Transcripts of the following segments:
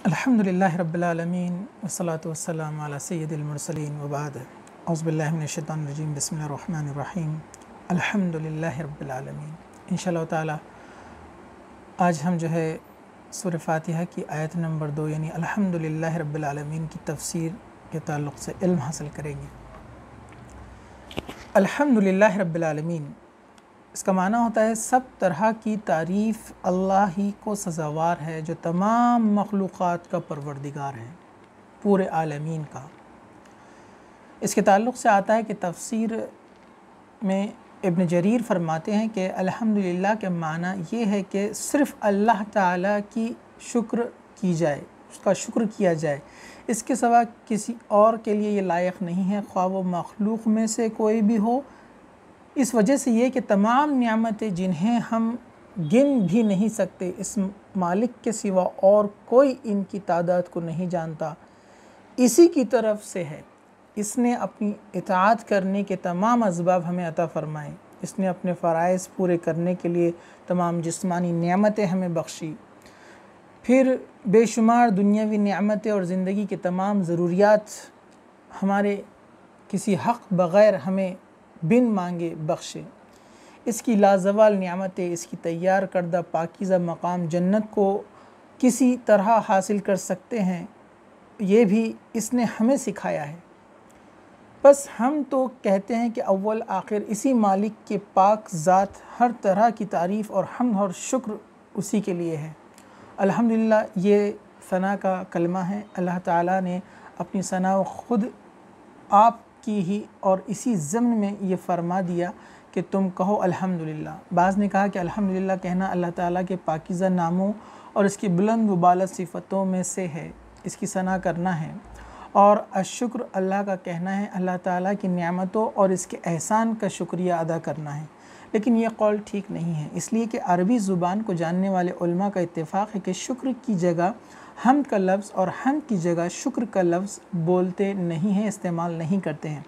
अल्हम्दुलिल्लाहि रब्बिल आलमीन वस्सलातु वस्सलामु अला सय्यिदिल मुरसलीन व बाद औज़ु बिल्लाहि मिनश शैतानिर रजीम बिस्मिल्लाहिर रहमानिर रहीम अल्हम्दुलिल्लाहि रब्बिल आलमीन। इंशाअल्लाह ताला आज हम जो है सूरह फातिहा की आयत नंबर 2 यानी अल्हम्दुलिल्लाहि रब्बिल आलमीन की तफसीर के ताल्लुक़ से इल्म हासिल करेंगे। अल्हम्दुलिल्लाहि रब्बिल आलमीन इसका माना होता है सब तरह की तारीफ़ अल्लाह ही को सज़ावार है जो तमाम मखलूक़ात का परवरदिगार है, पूरे आलमीन का। इसके ताल्लुक़ से आता है कि तफसीर में इब्न जरीर फरमाते हैं कि अल्हम्दुलिल्लाह के माना ये है कि सिर्फ़ अल्लाह ताला की शुक्र की जाए, उसका शुक्र किया जाए, इसके सिवा किसी और के लिए ये लायक नहीं है, ख्वाह वो मखलूक़ में से कोई भी हो। इस वजह से ये कि तमाम नियामतें जिन्हें हम गिन भी नहीं सकते, इस मालिक के सिवा और कोई इनकी तादाद को नहीं जानता, इसी की तरफ से है। इसने अपनी इताअत करने के तमाम असबाब हमें अता फ़रमाए, इसने अपने फ़राइज़ पूरे करने के लिए तमाम जिस्मानी नियामतें हमें बख्शी, फिर बेशुमार दुनियावी नियामतें और ज़िंदगी के तमाम ज़रूरियात हमारे किसी हक़ बग़ैर हमें बिन मांगे बख्शे। इसकी लाजवाल नियामतें, इसकी तैयार करदा पाकीज़ा मकाम जन्नत को किसी तरह हासिल कर सकते हैं, ये भी इसने हमें सिखाया है। बस हम तो कहते हैं कि अव्वल आखिर इसी मालिक के पाक ज़ात, हर तरह की तारीफ़ और हम्द और शुक्र उसी के लिए है। अल्हम्दुलिल्लाह ये सना का कलमा है। अल्लाह ताला ने अपनी सना ख़ुद आप की ही और इसी ज़म्न में ये फ़रमा दिया कि तुम कहो अल्हम्दुलिल्लाह। बाज़ ने कहा कि अल्हम्दुलिल्लाह कहना अल्लाह ताला के पाकीज़ा नामों और इसकी बुलंद व बाला सिफ़तों में से है, इसकी सना करना है। और अश्शुक्र अल्लाह का कहना है, अल्लाह ताला की नियामतों और इसके एहसान का शुक्रिया अदा करना है। लेकिन यह कौल ठीक नहीं है, इसलिए कि अरबी ज़ुबान को जानने वाले उलमा का इत्तेफ़ाक़ है कि शुक्र की जगह हम्द का लफ्ज़ और हम्द की जगह शुक्र का लफ्ज़ बोलते नहीं हैं, इस्तेमाल नहीं करते हैं।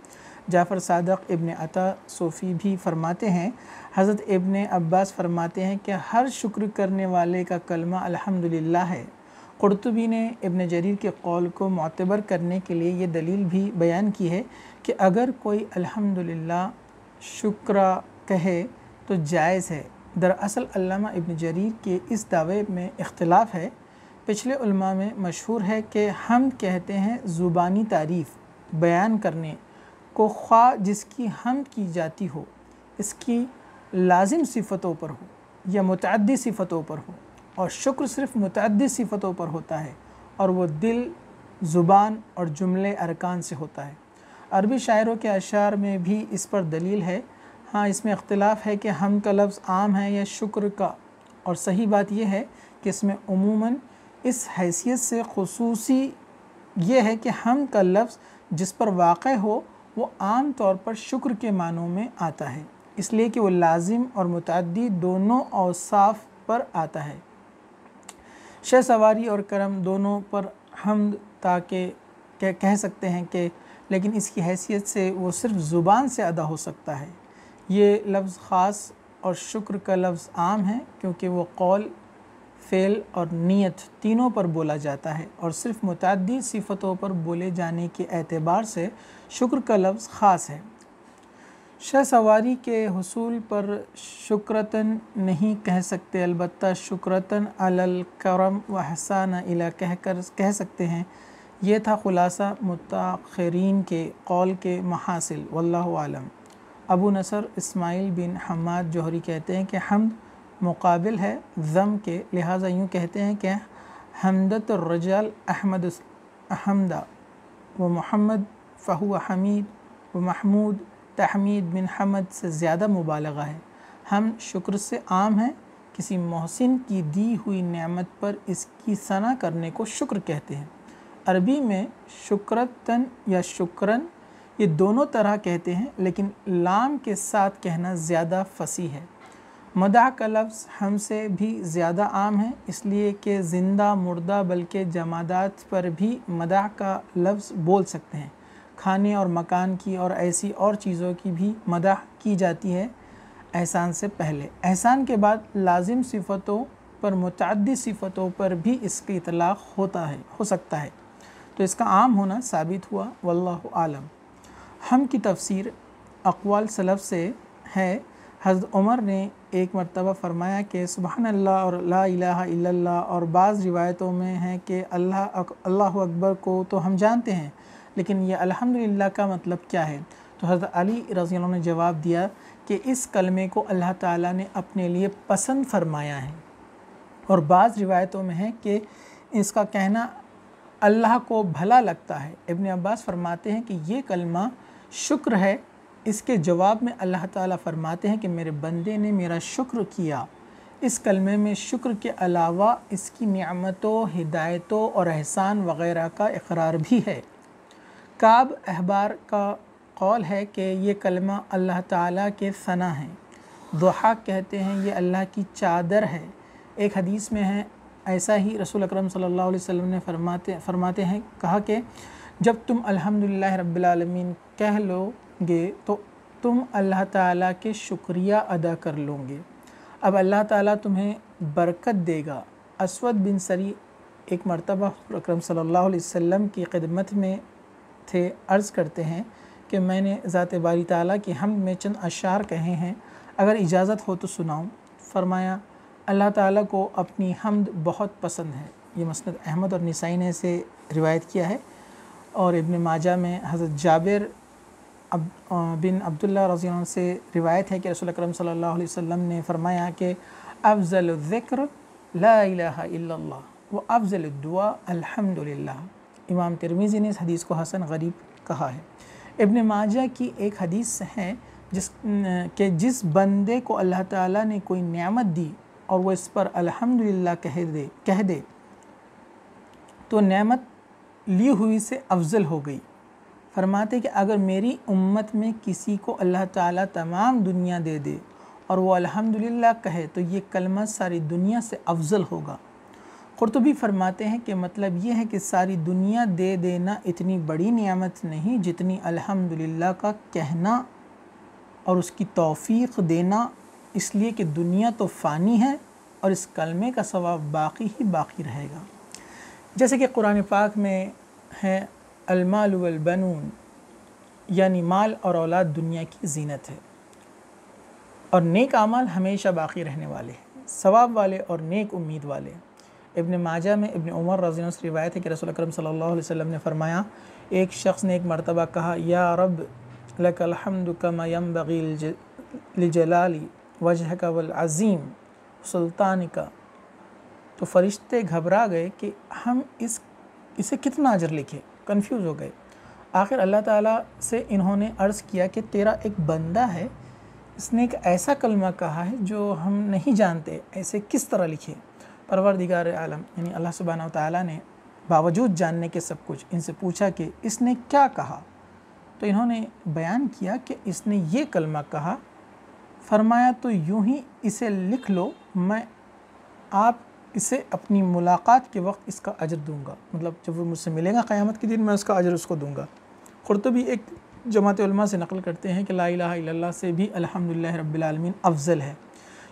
जाफ़र सादक़ इब्न अता सूफ़ी भी फरमाते हैं, हज़रत इब्न अब्बास फरमाते हैं कि हर शुक्र करने वाले का कलमा अल्हम्दुलिल्लाह है। क़ुरतुबी ने इब्न जरीर के कौल को मुअतबर करने के लिए ये दलील भी बयान की है कि अगर कोई अल्हम्दुलिल्लाह शुक्रा कहे तो जायज़ है। दरअसल अल्लामा इब्न जरीर के इस दावे में इख्तिलाफ़ है। पिछले उलमा में मशहूर है कि हम कहते हैं ज़ुबानी तारीफ़ बयान करने को, ख्वाह जिसकी हमद की जाती हो इसकी लाजिम सिफ़तों पर हो या मुतअद्दी सिफ़तों पर हो, और शुक्र सिर्फ़ मुतअद्दी सिफ़तों पर होता है और वो दिल, ज़ुबान और जुमले अरकान से होता है। अरबी शायरों के अशार में भी इस पर दलील है। हाँ, इसमें इख्तिलाफ़ है कि हम का लफ्ज़ आम है या शुक्र का, और सही बात यह है कि इसमें उमूमन इस हैसियत से खुसूसी ये है कि हम का लफ्ज़ जिस पर वाक़ हो वो आम तौर पर शुक्र के मानों में आता है, इसलिए कि वो लाजिम और मुतअद्दी दोनों औसाफ पर आता है। शह सवारी और करम दोनों पर हम्द ताकि कह सकते हैं कि, लेकिन इसकी हैसियत से वो सिर्फ़ ज़ुबान से अदा हो सकता है। ये लफ्ज़ ख़ास और शुक्र का लफ्ज़ आम है क्योंकि वो कौल, फ़ेल और नीयत तीनों पर बोला जाता है, और सिर्फ़ मुतअद्दी सिफ़तों पर बोले जाने के एतबार से शुक्र का लफ्ज़ ख़ास है। शह सवारी के हुसूल पर शुक्रतन नहीं कह सकते, अलबत्ता शुक्रतन अलल करम व हसान इला कह सकते हैं। ये था ख़ुलासा मुताख़िरीन के कौल के महासिल, वल्लाहु आलम। अबू नसर इस्माइल बिन हम्माद जोहरी कहते हैं कि हम्द मुकाबिल है ज़म के, लिहाजा यूँ कहते हैं कि हमदत रजाल अहमद अहमदा व मोहम्मद फ़हुआ हमीद व महमूद तहमीद बिन हमद से ज़्यादा मुबालगा है। हम शुक्र से आम है, किसी मोहसिन की दी हुई नेमत पर इसकी सना करने को शुक्र कहते हैं। अरबी में शुक्रतन या शुक्रन ये दोनों तरह कहते हैं, लेकिन लाम के साथ कहना ज़्यादा फसी है। मदाह का लफ्ज़ हमसे भी ज़्यादा आम है, इसलिए कि ज़िंदा मुर्दा बल्कि जमादात पर भी मदाह का लफ्ज़ बोल सकते हैं। खाने और मकान की और ऐसी और चीज़ों की भी मदाह की जाती है एहसान से पहले। एहसान के बाद लाजिम सिफ़तों पर मुतअद्दिद सिफ़तों पर भी इसकी इतलाक़ हो सकता है, तो इसका आम होना साबित हुआ। वल्लाहु आलम। हम की तफसीर अक़वाल सलफ़ से है। हज़रत उमर ने एक मरतबा फ़रमाया कि सुबहानल्लाह और ला इलाहा इल्लल्लाह, और बाज़ रिवायतों में है कि अल्लाहु अकबर को तो हम जानते हैं, लेकिन ये अल्हम्दुलिल्लाह का मतलब क्या है। तो हज़रत अली रज़ियल्लाहु अन्हु ने जवाब दिया कि इस कलमे को अल्लाह ताला ने अपने लिए पसंद फ़रमाया है, और बाज़ रिवायतों में है कि इसका कहना अल्लाह को भला लगता है। इब्न अब्बास फ़रमाते हैं कि ये कलमा शुक्र है। इसके जवाब में अल्लाह ताला फ़रमाते हैं कि मेरे बंदे ने मेरा शुक्र किया। इस कलमे में शुक्र के अलावा इसकी निअमतों, हिदायतों और एहसान वग़ैरह का इक़रार भी है। काब अहबार का कौल है कि ये कलमा अल्लाह ताला के सना है। दुहाक कहते हैं ये अल्लाह की चादर है। एक हदीस में है ऐसा ही रसूल अकरम सल्लल्लाहु अलैहि वसल्लम ने फरमाते हैं कहा कि जब तुम अल्हम्दुलिल्लाह रब्बिल आलमीन कह लोगे तो तुम अल्लाह ताला के शुक्रिया अदा कर लोगे। अब अल्लाह ताला तुम्हें बरकत देगा। अस्वद बिन सरी एक मरतबा अकरम सल्लल्लाहु अलैहि वसल्लम की खिदमत में थे। अर्ज़ करते हैं कि मैंने ज़ात बारी ताला की हमद में चंद अशार कहे हैं, अगर इजाज़त हो तो सुनाऊँ। फ़रमाया अल्लाह ताला को अपनी हमद बहुत पसंद है। ये मस्नद अहमद और निसाई ने इसे रिवायत किया है। और इब्न माजा में हज़रत जाबिर बिन अब्दुल्ला रज़ियल्लाहु अन्हु से रिवायत है कि रसूल अकरम सल्लल्लाहु अलैहि वसल्लम ने फ़रमाया कि अफ़ज़लु ज़िक्र ला इलाहा इल्लल्लाह व अफ़ज़लु दुआ अल्हम्दुलिल्लाह। इमाम तिरमिज़ी ने इस हदीस को हसन गरीब कहा है। इब्न माजा की एक हदीस है जिस बंदे को अल्लाह ताला ने कोई नेमत दी और वो इस पर अल्हम्दुलिल्लाह कह दे तो नेमत ली हुई से अफजल हो गई। फरमाते कि अगर मेरी उम्मत में किसी को अल्लाह ताला तमाम दुनिया दे दे और वो अल्हम्दुलिल्लाह कहे तो ये कलमा सारी दुनिया से अफजल होगा। क़ुरतुबी फरमाते हैं कि मतलब ये है कि सारी दुनिया दे देना इतनी बड़ी नियामत नहीं जितनी अल्हम्दुलिल्लाह का कहना और उसकी तौफ़ीक़ देना, इसलिए कि दुनिया तो फ़ानी है और इस कलमे का सवाब बाकी ही बाकी रहेगा। जैसे कि कुरान पाक में है अलमाल वल बनून, यानी माल और औलाद दुनिया की ज़ीनत है और नेक आमाल हमेशा बाकी रहने वाले हैं, सवाब वाले और नेक उम्मीद वाले। इब्न माजा में इब्न उमर रज़ियल्लाहु अन्हु से रिवायत है कि रसूल अकरम सल्लल्लाहु अलैहि वसल्लम ने फ़रमाया एक शख्स ने एक मरतबा कहा या रब लकल हम्दु कमा यंबग़ी लिजलाली वजहका वल अज़ीम सुल्तानिका। तो फ़रिश्ते घबरा गए कि हम इसे कितना अजर लिखे, कंफ्यूज हो गए। आखिर अल्लाह ताला से इन्होंने अर्ज़ किया कि तेरा एक बंदा है, इसने एक ऐसा कलमा कहा है जो हम नहीं जानते, ऐसे किस तरह लिखे। परवरदिगार आलम यानी अल्लाह सुब्हानहू व तआला ने बावजूद जानने के सब कुछ इनसे पूछा कि इसने क्या कहा, तो इन्होंने बयान किया कि इसने ये कलमा कहा। फरमाया तो यूं ही इसे लिख लो, मैं आप इसे अपनी मुलाकात के वक्त इसका अजर दूंगा, मतलब जब वो मुझसे मिलेगा क़यामत के दिन मैं उसका अजर उसको दूंगा। क़ुरतुबी एक जमात उलमा से नक़ल करते हैं कि ला इलाहा इल्लल्लाह से भी अल्हम्दुलिल्लाह रब्बिल आलमीन अफजल है,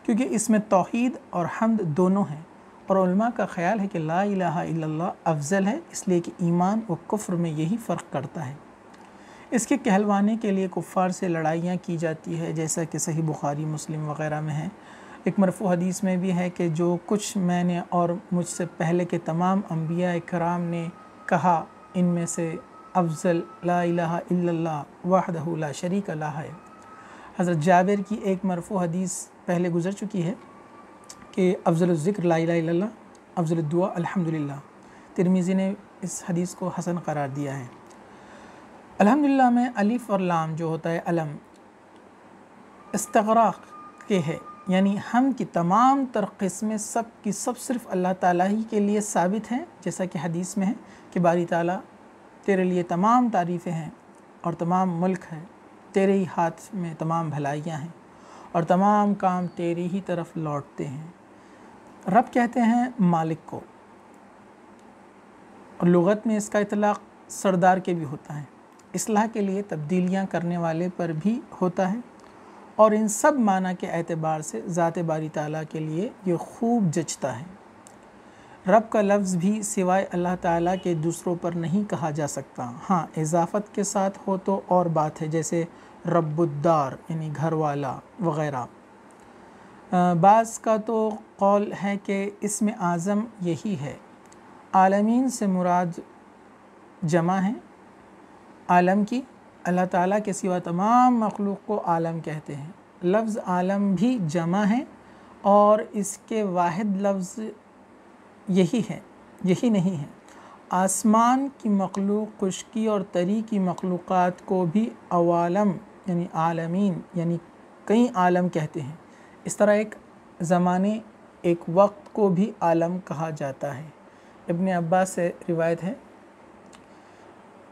क्योंकि इसमें तौहीद और हम्द दोनों हैं। और उलमा का ख़याल है कि ला इलाहा इल्लल्लाह अफजल है, इसलिए कि ईमान व कुफ्र में यही फ़र्क करता है। इसके कहलवाने के लिए कुफ़ार से लड़ाइयाँ की जाती है, जैसा कि सही बुखारी मुस्लिम वग़ैरह में है। एक मरफ़ू हदीस में भी है कि जो कुछ मैंने और मुझसे पहले के तमाम अम्बिया इकराम ने कहा, इनमें से अफजल ला इलाहा इल्लल्लाह वहदहु ला शरीक लह है। हज़रत जाबिर की एक मरफ़ू हदीस पहले गुज़र चुकी है कि अफजल ज़िक्र ला इलाहा इल्लल्लाह, अफजल दुआ अल्हम्दुलिल्लाह। तिरमिज़ी ने इस हदीस को हसन करार दिया है। अल्हम्दुलिल्लाह में अलिफ और लाम जो होता है अलम इस्तग़राक़ के है, यानी हम की तमाम तर क़िस्में सब की सब सिर्फ़ अल्लाह ताला ही के लिए साबित हैं। जैसा कि हदीस में है कि बारी ताला तेरे लिए तमाम तारीफ़ें हैं और तमाम मुल्क है, तेरे ही हाथ में तमाम भलाइयाँ हैं और तमाम काम तेरी ही तरफ लौटते हैं। रब कहते हैं मालिक को, और लुग़त में इसका इतलाक़ सरदार के भी होता है, इस्लाह के लिए तब्दीलियाँ करने वाले पर भी होता है और इन सब माना के एतबार से ज़ात बारी ताला के लिए ये खूब जचता है। रब का लफ्ज़ भी सिवाय अल्लाह ताला के दूसरों पर नहीं कहा जा सकता। हाँ, इजाफ़त के साथ हो तो और बात है, जैसे रब्बुद्दार यानी घर वाला वग़ैरह। बाज़ का तो कौल है कि इसमें आज़म यही है। आलमीन से मुराद जमा है आलम की, अल्लाह ताला के सिवा तमाम मखलूक़ को आलम कहते हैं। लफ्ज़ आलम भी जमा है और इसके वाहिद लफ्ज़ यही है, यही नहीं है। आसमान की मखलूक़, खुश्की और तरी की मखलूक़ात को भी अवालम यानी आलमीन यानी कई आलम कहते हैं। इस तरह एक ज़माने, एक वक्त को भी आलम कहा जाता है। इब्न अब्बास से रिवायत है,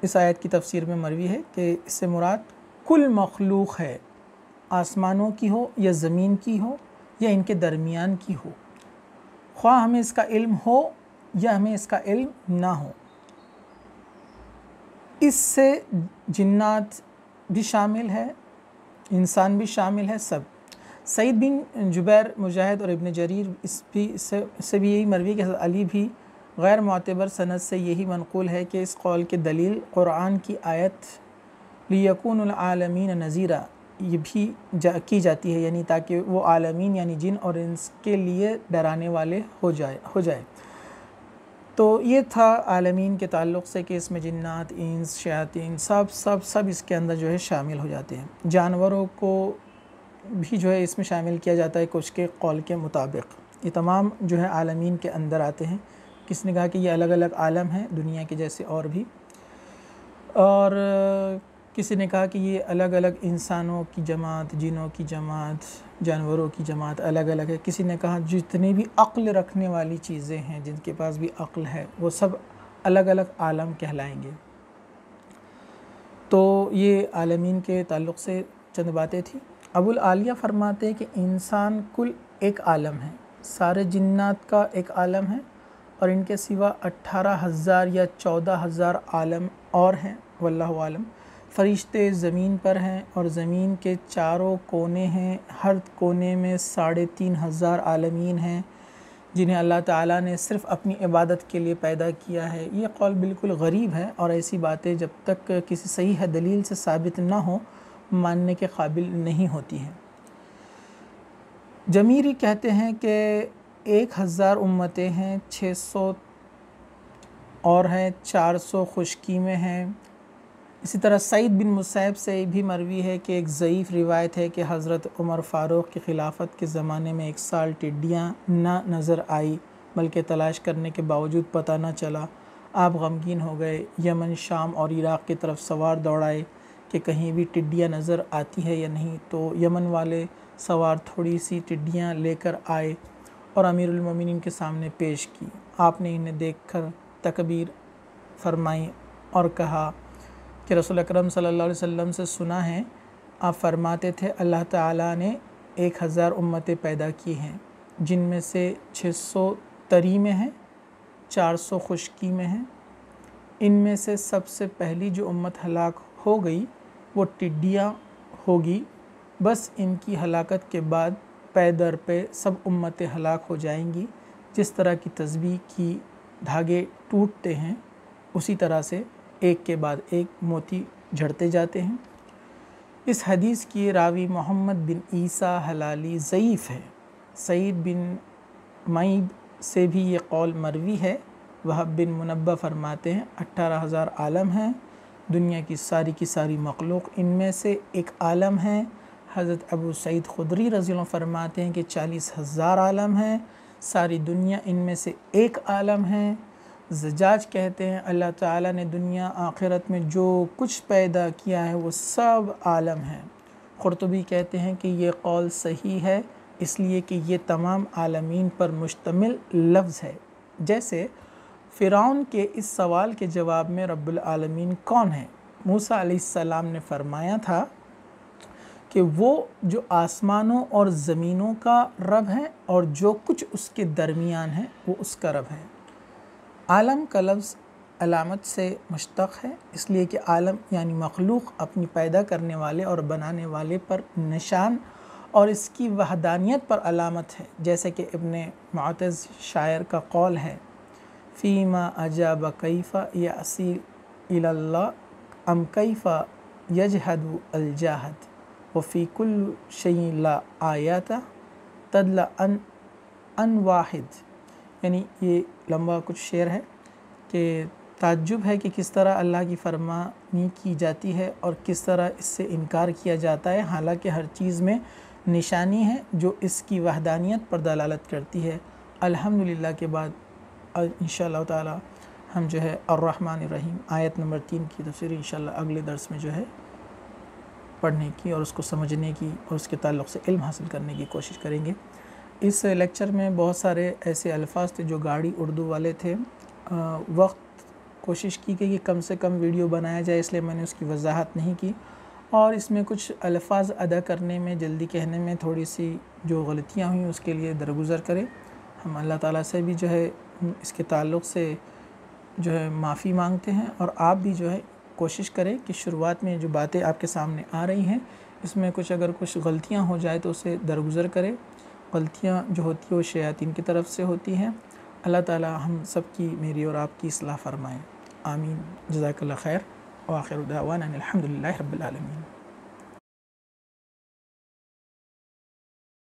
इस आयत की तफसीर में मरवी है कि इससे मुराद कुल मखलूक़ है, आसमानों की हो या ज़मीन की हो या इनके दरमियान की हो, ख्वाह हमें इसका इल्म हो या हमें इसका इल्म ना हो। इससे जिन्नात भी शामिल है, इंसान भी शामिल है, सब। सईद बिन जुबैर, मुजाहिद और इब्न जरीर इससे भी यही मरवी के अली भी गैर मोतबर सनद से यही मनक़ूल है कि इस कौल के दलील क़ुरान की आयत लियकुनुल आलमीन नज़ीरा ये भी की जाती है, यानी ताकि वो आलमीन यानी जिन और इंस के लिए डराने वाले हो जाए। तो ये था आलमीन के ताल्लुक़ से कि इसमें जिन्नात, इंस, शयातीन सब इसके अंदर जो है शामिल हो जाते हैं। जानवरों को भी जो है इसमें शामिल किया जाता है कुछ के कौल के मुताबिक। ये तमाम जो है आलमीन के अंदर आते हैं। किसने कहा कि ये अलग अलग आलम हैं दुनिया के जैसे और भी, और किसी ने कहा कि ये अलग अलग इंसानों की जमात, जिनों की जमात, जानवरों की जमात अलग अलग है। किसी ने कहा जितनी भी अक्ल रखने वाली चीज़ें हैं, जिनके पास भी अक्ल है, वो सब अलग अलग आलम कहलाएंगे। तो ये आलमीन के ताल्लुक़ से चंद बातें थी। अबुल आलिया फरमाते हैं कि इंसान कुल एक आलम है, सारे जिन्नात का एक आलम है और इनके सिवा 18,000 या 14,000 आलम और हैं, वल्लाहु आलम। फरिश्ते ज़मीन पर हैं और ज़मीन के चारों कोने हैं, हर कोने में 3,500 आलमीन हैं जिन्हें अल्लाह ताला ने सिर्फ़ अपनी इबादत के लिए पैदा किया है। ये कौल बिल्कुल गरीब है और ऐसी बातें जब तक किसी सही है दलील से साबित ना हो मानने के काबिल नहीं होती हैं। जमीरी कहते हैं कि 1,000 उम्मतें हैं, 600 और हैं, 400 खुश्की में हैं। इसी तरह सईद बिन मुसैब से भी मरवी है कि एक ज़ईफ़ रिवायत है कि हज़रत उमर फ़ारूक की खिलाफत के ज़माने में 1 साल टिड्डियाँ ना नज़र आई, बल्कि तलाश करने के बावजूद पता न चला। आप गमगीन हो गए, यमन, शाम और इराक़ की तरफ सवार दौड़ाए कि कहीं भी टिड्डियाँ नज़र आती है या नहीं। तो यमन वाले सवार थोड़ी सी टिड्डियाँ लेकर आए और अमीरुल मोमिनीन के सामने पेश की। आपने इन्हें देखकर तकबीर फरमाई और कहा कि रसूल अकरम सल्लल्लाहु अलैहि वसल्लम से सुना है, आप फरमाते थे अल्लाह ताला ने 1,000 उम्मतें पैदा की हैं, जिनमें से 600 तरी में हैं, 400 खुश्की में हैं। इनमें से सबसे पहली जो उम्मत हलाक हो गई वो टिड्डियाँ होगी। बस इनकी हलाकत के बाद पे दर पे सब उम्मतें हलाक हो जाएंगी। जिस तरह की तस्बीह की धागे टूटते हैं, उसी तरह से एक के बाद एक मोती झड़ते जाते हैं। इस हदीस की रावी मोहम्मद बिन ईसा हलाली ज़ईफ़ है। सईद बिन मईब से भी ये कौल मरवी है। वहब बिन मुनब्बा फरमाते हैं 18,000 आलम हैं, दुनिया की सारी मखलूक़ इनमें से एक आलम है। हज़रत अबू सईद खुदरी रज़ियल्लाहु फरमाते हैं कि 40,000 आलम हैं, सारी दुनिया इनमें से एक आलम है। ज़जाज कहते हैं अल्लाह ताला ने दुनिया आखिरत में जो कुछ पैदा किया है वो सब आलम है। क़ुरतुबी कहते हैं कि ये कौल सही है इसलिए कि ये तमाम आलमीन पर मुश्तमिल लफ्ज़ है। जैसे फ़िरौन के इस सवाल के जवाब में रब्बुल आलमीन कौन है, मूसा अलैहिस्सलाम ने फरमाया था कि वो जो आसमानों और ज़मीनों का रब है और जो कुछ उसके दरमियान है वो उसका रब है। आलम का लफ्ज़ अलामत से मुश्तक़ है, इसलिए कि आलम यानी मखलूक़ अपनी पैदा करने वाले और बनाने वाले पर निशान और इसकी वहदानियत पर अलामत है। जैसे कि इब्न मुअतज़ शायर का कौल है, फ़ीमा अजाब कैफ़ा यासी इलल्लाह अम कैफ़ा यजहदु अलजाहद व फ़ी कुल्ल शैइन ला आयाता तदला अन वाहिद। यानी ये लंबा कुछ शेर है कि ताज्जुब है कि किस तरह अल्लाह की फरमानी की जाती है और किस तरह इससे इनकार किया जाता है, हालांकि हर चीज़ में निशानी है जो इसकी वहदानियत पर दलालत करती है। अल्हम्दुलिल्लाह के बाद इंशाअल्लाह ताला हम जो है अर्रहमान रहीम आयत नंबर 3 की तफसीर इंशाअल्लाह अगले दर्स में जो है पढ़ने की और उसको समझने की और उसके ताल्लुक़ से इल्म हासिल करने की कोशिश करेंगे। इस लेक्चर में बहुत सारे ऐसे अल्फाज थे जो गाड़ी उर्दू वाले थे। वक्त कोशिश की कि कम से कम वीडियो बनाया जाए, इसलिए मैंने उसकी वजाहत नहीं की और इसमें कुछ अल्फाज अदा करने में, जल्दी कहने में थोड़ी सी जो गलतियाँ हुई उसके लिए दरगुज़र करें। हम अल्लाह ताला से भी जो है इसके ताल्लुक़ से जो है माफ़ी मांगते हैं और आप भी जो है कोशिश करें कि शुरुआत में जो बातें आपके सामने आ रही हैं इसमें कुछ अगर कुछ गलतियाँ हो जाए तो उसे दरगुज़र करें। गलतियाँ जो होती है वो शयातीन की तरफ से होती हैं। अल्लाह ताला हम सब की, मेरी और आपकी इस्लाह फ़रमाएँ। आमीन। जज़ाकल्लाह खैर व आखिर दावाना अनिल हम्दुलिल्लाहि रब्बिल आलमीन।